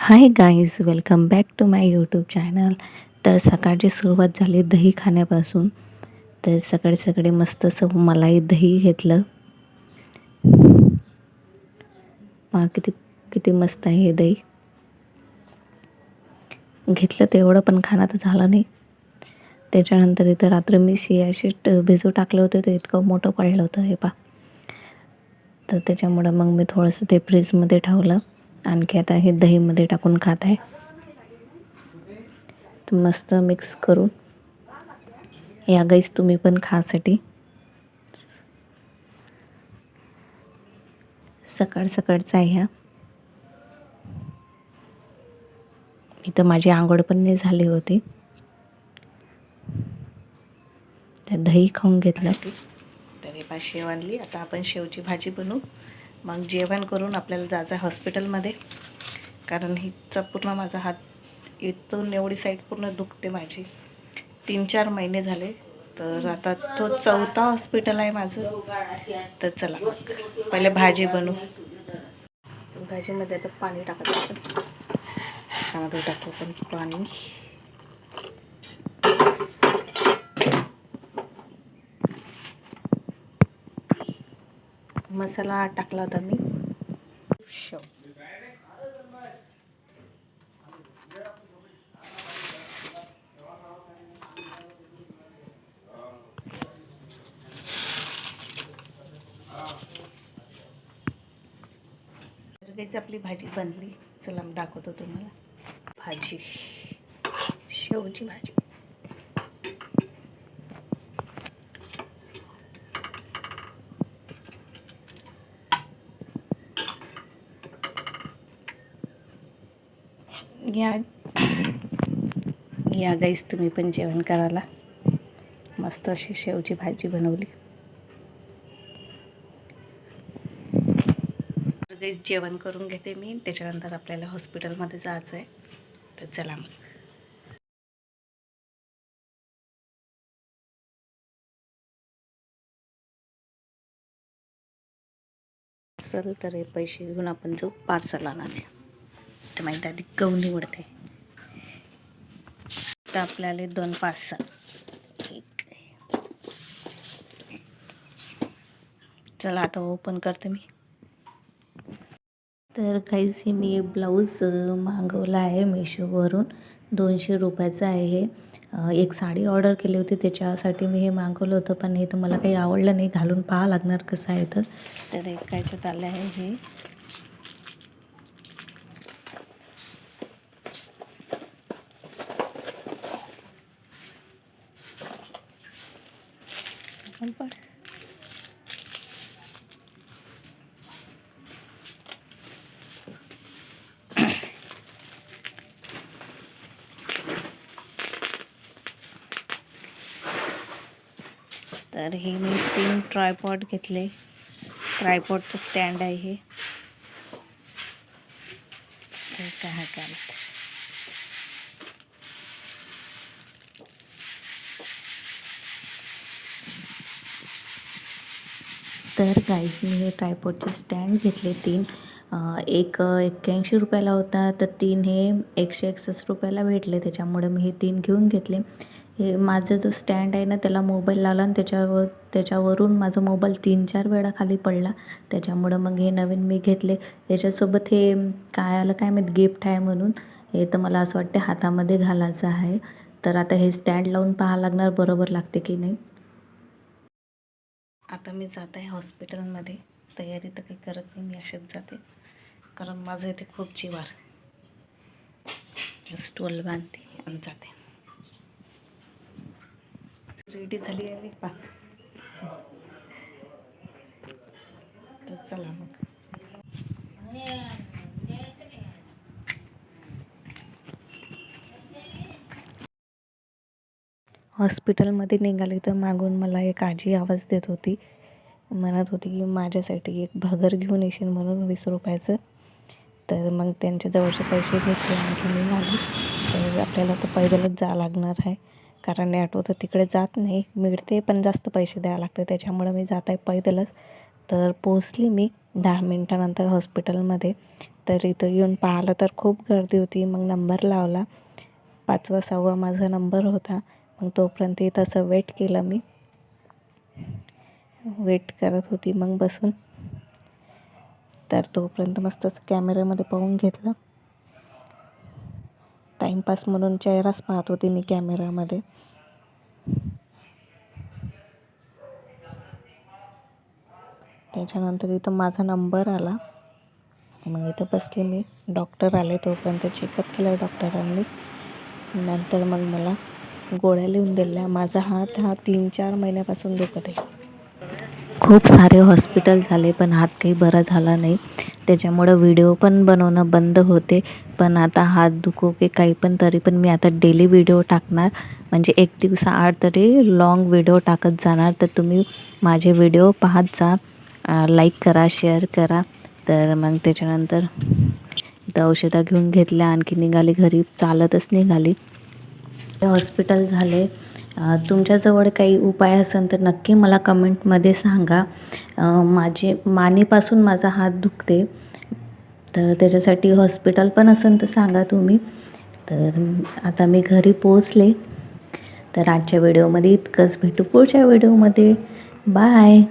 High guys, welcome back to my YouTube channel. तर सकाळची सुरुवात झाली दही खाण्यापासून. तर सकाळी सकाळी मस्त असं मलाई दही घेतलं. पहा किती किती मस्त आहे हे दही. घेतलं तेवढं पण खाणं तर झालं नाही. त्याच्यानंतर इथं रात्री मी चिया सीड भिजू टाकलं होतं, ते इतकं मोठं पडलं होतं हे पहा. तर त्याच्यामुळं मग मी थोडंसं ते फ्रीजमध्ये ठेवलं. आणखी आता हे दहीमध्ये टाकून खात आहे. तर मस्त मिक्स करून या गाईस तुम्ही पण खासाठी. सकाळ सकाळचा आहे ह्या. इथं माझी आंघोळ पण नाही झाली होती, तर दही खाऊन घेतलं. तर हे पा शेव आणली. आता आपण शेवची भाजी बनवू, मग जेवण करून आपल्याला जायचं आहे हॉस्पिटलमध्ये. कारण हिचा पूर्ण माझा हात इथून एवढी साईड पूर्ण दुखते माझी. 3-4 महिने झाले. तर आता तो 4था हॉस्पिटल आहे माझं. तर चला पहिले भाजी बनवू. भाजीमध्ये आता पाणी टाकायचं. त्यामध्ये टाकू पण पाणी. मसाला टाकला होता मी. शेव लगेच आपली भाजी बनली. चला मी दाखवतो तुम्हाला. भाजी, शेवची भाजी. या गाईस तुम्ही पण जेवण करायला. मस्त अशी शेवची भाजी बनवली. गाईस जेवण करून घेते मी, त्याच्यानंतर आपल्याला हॉस्पिटलमध्ये जायचं आहे. तर चला मग. चल तर हे पैसे घेऊन आपण जाऊ पार्सल आणायला. तर माहिती आधी गहू निवडते. तर आपल्याला 2 पार्सल. चला आता ओपन करते मी. तर काहीच मी एक ब्लाऊज मागवला आहे मेशोवरून. 200 रुपयाचं आहे हे. एक साडी ऑर्डर केली होती, त्याच्यासाठी मी हे मागवलं होतं. पण हे तर मला काही आवडलं नाही. घालून पाहा लागणार कसं आहे. तर एक कायच्यात आलं आहे हे. तर हे मी 3 ट्रायपॉड घेतले. ट्रायपॉडचं स्टँड आहे हे. काय तर गाईज मी हे ट्रायपॉडचे स्टँड घेतले 3. एक 81 रुपयाला होता, तर 3 हे 161 रुपयाला भेटले. त्याच्यामुळे मी हे 3 घेऊन घेतले. हे माझा जो स्टँड आहे ना, त्याला मोबाईल लावला आणि त्याच्यावरून माझा मोबाईल 3-4 वेळा खाली पडला. त्याच्यामुळं मग हे नवीन मी घेतले. त्याच्यासोबत हे काय आलं काय माहीत, गिफ्ट आहे म्हणून. हे तर मला असं वाटते हातामध्ये घालायचं आहे. तर आता हे स्टँड लावून पाहावं लागणार बरोबर लागते की नाही. आता मी जात आहे हॉस्पिटलमध्ये. तयारी तर काही करत नाही, मी अशीच जाते. कारण माझं इथे खूप जिवार. स्टोल बांधते आणि जाते. रेडी झाली आहे पा. तर चला मग. हॉस्पिटलमध्ये निघाली तर मागून मला एक आजी आवाज देत होती. म्हणत होती की माझ्यासाठी एक भगर घेऊन येशील म्हणून 20 रुपयाचं. तर मग त्यांच्याजवळचे पैसे घेतले आणखी निघाली. तर आपल्याला तर पैदलच जावं लागणार आहे. कारण ॲटो तर तिकडे जात नाही, मिळते पण जास्त पैसे द्यावे लागते. त्याच्यामुळं मी जात आहे पैदलच. तर पोचली मी 10 मिनटानंतर हॉस्पिटलमध्ये. तर इथं येऊन पाहिलं तर खूप गर्दी होती. मग नंबर लावला. 5वा 6वा माझा नंबर होता. मग तोपर्यंत इथं असं वेट केलं मी. वेट करत होती मग बसून. तर तोपर्यंत मस्तच कॅमेऱ्यामध्ये पाहून घेतलं. टाईमपास म्हणून चेहराच पाहत होते मी कॅमेरामध्ये. त्याच्यानंतर इथं माझा नंबर आला. मग इथं बसले मी. डॉक्टर आले तोपर्यंत चेकअप केलं डॉक्टरांनी. नंतर मग मला गोळ्या लिहून दिल्या. माझा हात 3-4 महिन्यापासून दुखत आहे. खूप सारे हॉस्पिटल झाले पण हात काही बरा झाला नाही. त्याच्यामुळं व्हिडिओ पण बनवणं बंद होते. पण आता हात दुखो की काही पण तरी पण मी आता डेली व्हिडिओ टाकणार. म्हणजे एक दिवसाआड तरी लॉंग व्हिडिओ टाकत जाणार. तर तुम्ही माझे व्हिडिओ पाहत जा. लाईक करा, शेअर करा. तर मग त्याच्यानंतर इथं औषधं घेऊन घेतल्या. आणखी निघाली घरी. चालतच निघाली. हॉस्पिटल झाले. तुमच्याजवळ काही उपाय असेल तर नक्की मला कमेंटमध्ये सांगा. माझे मानेपासून माझा हात दुखते. तर त्याच्यासाठी हॉस्पिटल पण असेल तर सांगा तुम्ही. तर आता मी घरी पोहोचले. तर आजच्या व्हिडिओमध्ये इतकंच. भेटू पुढच्या व्हिडिओमध्ये. बाय.